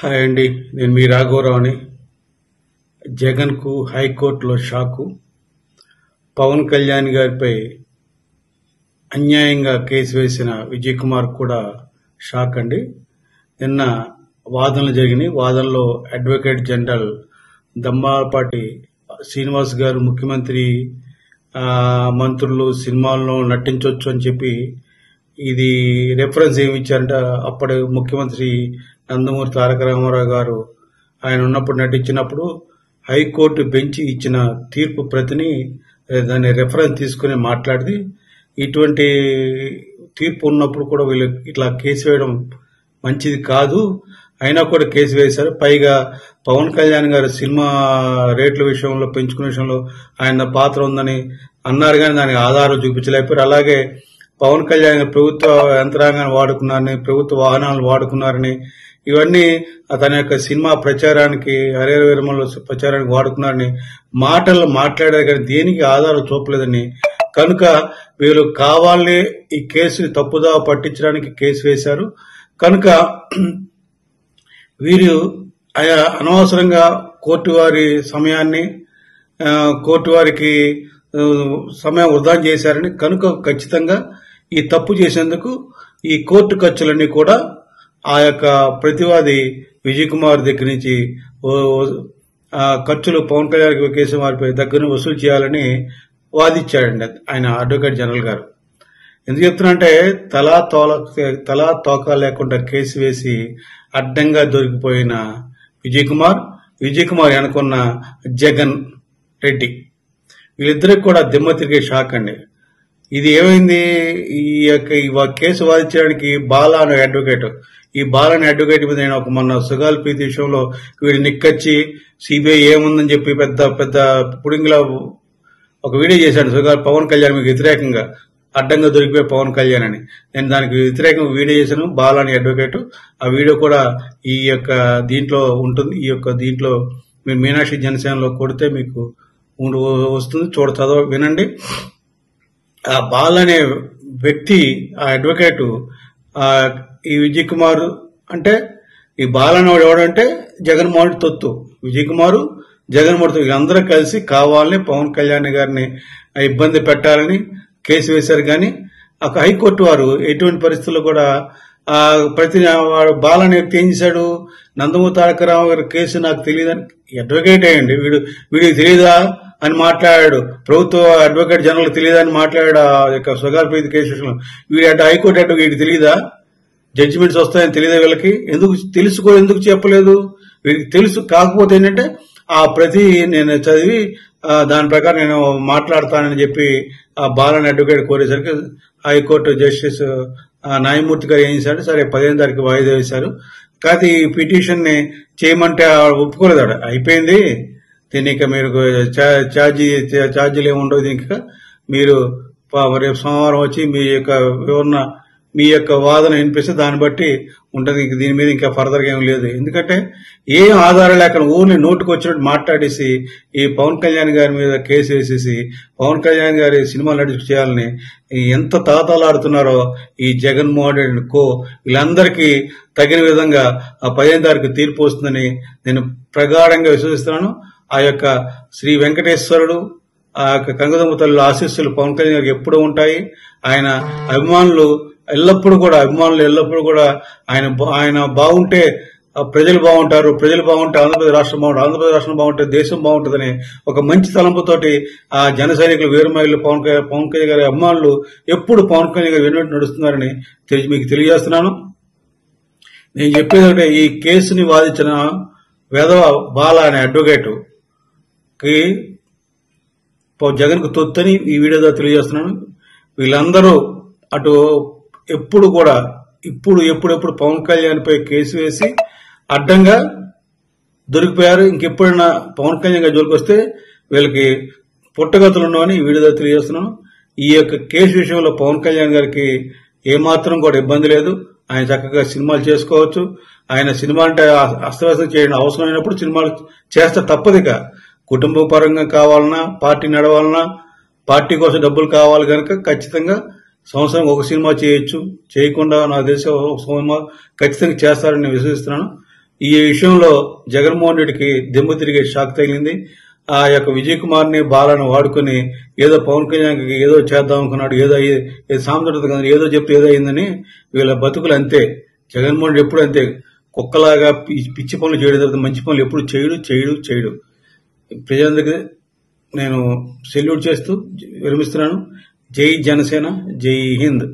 Hi అండి, నేను మీ రాఘవరావుని. జగన్కు హైకోర్టులో షాకు. పవన్ కళ్యాణ్ గారిపై అన్యాయంగా కేసు వేసిన విజయ్ కుమార్ కూడా షాక్ అండి. నిన్న వాదనలు జరిగినాయి. వాదనలో అడ్వకేట్ జనరల్ దమ్మాలపాటి శ్రీనివాస్ గారు ముఖ్యమంత్రి మంత్రులు సినిమాల్లో నటించవచ్చు అని చెప్పి ఇది రెఫరెన్స్ ఏమి ఇచ్చారంటే అప్పటి ముఖ్యమంత్రి నందమూరి తారక రామారావు గారు ఆయన ఉన్నప్పుడు నటించినప్పుడు హైకోర్టు బెంచ్ ఇచ్చిన తీర్పు ప్రతిని దాన్ని రెఫరెన్స్ తీసుకుని మాట్లాడింది. ఇటువంటి తీర్పు ఉన్నప్పుడు కూడా వీళ్ళు ఇట్లా కేసు వేయడం మంచిది కాదు, అయినా కూడా కేసు వేశారు. పైగా పవన్ కళ్యాణ్ గారు సినిమా రేట్ల విషయంలో పెంచుకునే విషయంలో ఆయన పాత్ర ఉందని అన్నారు, కానీ దానికి ఆధారం చూపించలేకపోయారు. అలాగే పవన్ కళ్యాణ్ ప్రభుత్వ యంత్రాంగాన్ని వాడుకున్నారని, ప్రభుత్వ వాహనాలను వాడుకున్నారని, ఇవన్నీ తన యొక్క సినిమా ప్రచారానికి హరిహర వీరమల్లు ప్రచారానికి వాడుకున్నారని మాటలు మాట్లాడారు, కానీ దేనికి ఆధారం చూపలేదని. కనుక వీళ్ళు కావాలనే ఈ కేసుని తప్పుదా పట్టించడానికి కేసు వేశారు. కనుక వీరు అనవసరంగా కోర్టు వారి సమయాన్ని కోర్టు వారికి సమయం వృధా చేశారని, కనుక ఖచ్చితంగా ఈ తప్పు చేసేందుకు ఈ కోర్టు ఖర్చులన్నీ కూడా ఆ యొక్క ప్రతివాది విజయ్ కుమార్ దగ్గర నుంచి ఖర్చులు పవన్ కళ్యాణ్ కేసు వారిపై దగ్గర వసూలు చేయాలని వాదించాడండి ఆయన అడ్వకేట్ జనరల్ గారు. ఎందుకు చెప్తున్నా తలా తోక లేకుండా కేసు వేసి అడ్డంగా దొరికిపోయిన విజయ్ కుమార్ అనుకున్న జగన్ రెడ్డి, వీళ్ళిద్దరికి కూడా దిమ్మ తిరిగే షాక్ అండి. ఇది ఏమైంది, ఈ యొక్క కేసు వాదించడానికి బాలా అనే అడ్వకేట్, ఈ బాలని అడ్వకేట్ మీద నేను మొన్న సుగాల్ ప్రీతి విషయంలో వీడు నిక్కచ్చి సిబిఐ ఏముందని చెప్పి పెద్ద పెద్ద పుడింగిలా ఒక వీడియో చేశాడు సుగాల్ పవన్ కళ్యాణ్ మీకు వ్యతిరేకంగా, అడ్డంగా దొరికిపోయే పవన్ కళ్యాణ్ అని. నేను దానికి వ్యతిరేకంగా వీడియో చేశాను, బాలాని అడ్వకేట్. ఆ వీడియో కూడా ఈ యొక్క దీంట్లో ఉంటుంది. ఈ యొక్క దీంట్లో మీరు మీనాక్షి జనసేనలో కొడితే మీకు వస్తుంది, చదవ వినండి. ఆ బాల అనే వ్యక్తి, ఆ అడ్వకేట్ ఈ విజయ్ కుమార్ అంటే ఈ బాలనోడు ఎవడంటే జగన్మోహన్ తొత్తు, విజయ్ కుమార్ జగన్మోహన్ వీళ్ళందరూ కలిసి కావాలని పవన్ కళ్యాణ్ గారిని ఇబ్బంది పెట్టాలని కేసు వేశారు. కానీ ఒక హైకోర్టు వారు ఎటువంటి పరిస్థితుల్లో కూడా ప్రతి బాలనే వ్యక్తి ఏం చేశాడు, నందమూరి తారక రామారావు గారి కేసు నాకు తెలియదని అడ్వకేట్ అయ్యండి, వీడికి తెలియదా అని మాట్లాడాడు. ప్రభుత్వ అడ్వకేట్ జనరల్ తెలియదని మాట్లాడాడు. ఆ యొక్క సుగాల్ ప్రీతి కేసు విషయంలో వీడు హైకోర్టు అడ్వకేట్ వీడికి తెలియదా, జడ్జిమెంట్స్ వస్తాయని తెలియదా వీళ్ళకి, ఎందుకు చెప్పలేదు, వీడికి తెలుసు. కాకపోతే ఏంటంటే ఆ ప్రతి నేను చదివి దాని ప్రకారం నేను మాట్లాడతానని చెప్పి ఆ బాలని అడ్వకేట్ కోరేసరికి హైకోర్టు జస్టిస్ న్యాయమూర్తి గారు ఏం చేశాడు, సరే 15 తారీఖు వాయిదా వేశారు. కాకపోతే ఈ పిటిషన్ ని చేయమంటే ఒప్పుకోలేదు. అయిపోయింది, దీన్ని ఇక మీరు ఛార్జీలు ఏమి ఉండవు, దీనికి మీరు రేపు సోమవారం వచ్చి మీ యొక్క వివరణ మీ యొక్క వాదన వినిపిస్తే దాన్ని బట్టి ఉంటుంది. దీని మీద ఇంకా ఫర్దర్ గా ఏం లేదు. ఎందుకంటే ఏం ఆధారం లేకుండా ఊరిని నోటుకు వచ్చినట్టు మాట్లాడేసి ఈ పవన్ కళ్యాణ్ గారి మీద కేసు వేసేసి పవన్ కళ్యాణ్ గారి సినిమాలు నడిచి చేయాలని ఎంత తాతాలాడుతున్నారో ఈ జగన్మోహన్ రెడ్డి వీళ్ళందరికీ తగిన విధంగా ఆ 15 తారీఖు తీర్పు వస్తుందని నేను ప్రగాఢంగా విశ్వసిస్తున్నాను. ఆ యొక్క శ్రీ వెంకటేశ్వరుడు, ఆ యొక్క కంగదమ్మ తల్లి ఆశీస్సులు పవన్ కళ్యాణ్ గారికి ఎప్పుడూ ఉంటాయి. ఆయన అభిమానులు ఎల్లప్పుడూ కూడా ఆయన బాగుంటే ప్రజలు బాగుంటారు, ప్రజలు బాగుంటే ఆంధ్రప్రదేశ్ రాష్ట్రం బాగుంటే దేశం బాగుంటుందని ఒక మంచి తలంపుతోటి ఆ జన సైనికులు వీరమహిళలు పవన్ కళ్యాణ్ గారి అభిమానులు ఎప్పుడు పవన్ కళ్యాణ్ గారు వెనువెంట నడుస్తున్నారని మీకు తెలియజేస్తున్నాను. నేను చెప్పేదంటే ఈ కేసుని వాదించిన వేదవ బాల అనే అడ్వకేట్ కి జగన్ కు తొత్తని ఈ వీడియో ద్వారా తెలియజేస్తున్నాను. వీళ్ళందరూ అటు ఎప్పుడెప్పుడు పవన్ కళ్యాణ్ పై కేసు వేసి అడ్డంగా దొరికిపోయారు. ఇంకెప్పుడైనా పవన్ కళ్యాణ్ గారి జోలికి వస్తే వీళ్ళకి పుట్టగతులు ఉన్నామని ఈ వీడియో ద్వారా తెలియజేస్తున్నాను. ఈ యొక్క కేసు విషయంలో పవన్ కళ్యాణ్ గారికి ఏమాత్రం కూడా ఇబ్బంది లేదు. ఆయన చక్కగా సినిమాలు చేసుకోవచ్చు. ఆయన సినిమా అంటే అస్తవ్యస్తం చేయడం అవసరమైనప్పుడు సినిమాలు చేస్తే తప్పదిక. కుటుంబ పరంగా కావాలన్నా, పార్టీ నడవాలన్నా, పార్టీ కోసం డబ్బులు కావాలి కనుక ఖచ్చితంగా సంవత్సరం ఒక సినిమా చేయొచ్చు, చేయకుండా నాకు తెలిసి ఒక సినిమా ఖచ్చితంగా చేస్తారని విశ్వసిస్తున్నాను. ఈ విషయంలో జగన్మోహన్ రెడ్డికి దెమ్ము తిరిగే షాక్ తగిలింది. ఆ యొక్క విజయ్ కుమార్ ని బాలను వాడుకుని ఏదో పవన్ కళ్యాణ్ ఏదో చేద్దాం అనుకున్నాడు, ఏదో సాంద్రత కదా, ఏదో చెప్తే ఏదో అయిందని వీళ్ళ బతుకులు అంతే. జగన్మోహన్ రెడ్డి ఎప్పుడు అంతే, కుక్కలాగా పిచ్చి పనులు చేయడం తప్ప మంచి పనులు ఎప్పుడు చేయడు. ప్రజలందరికీ నేను సెల్యూట్ చేస్తూ విరమిస్తున్నాను. జై జనసేన, జై హింద్.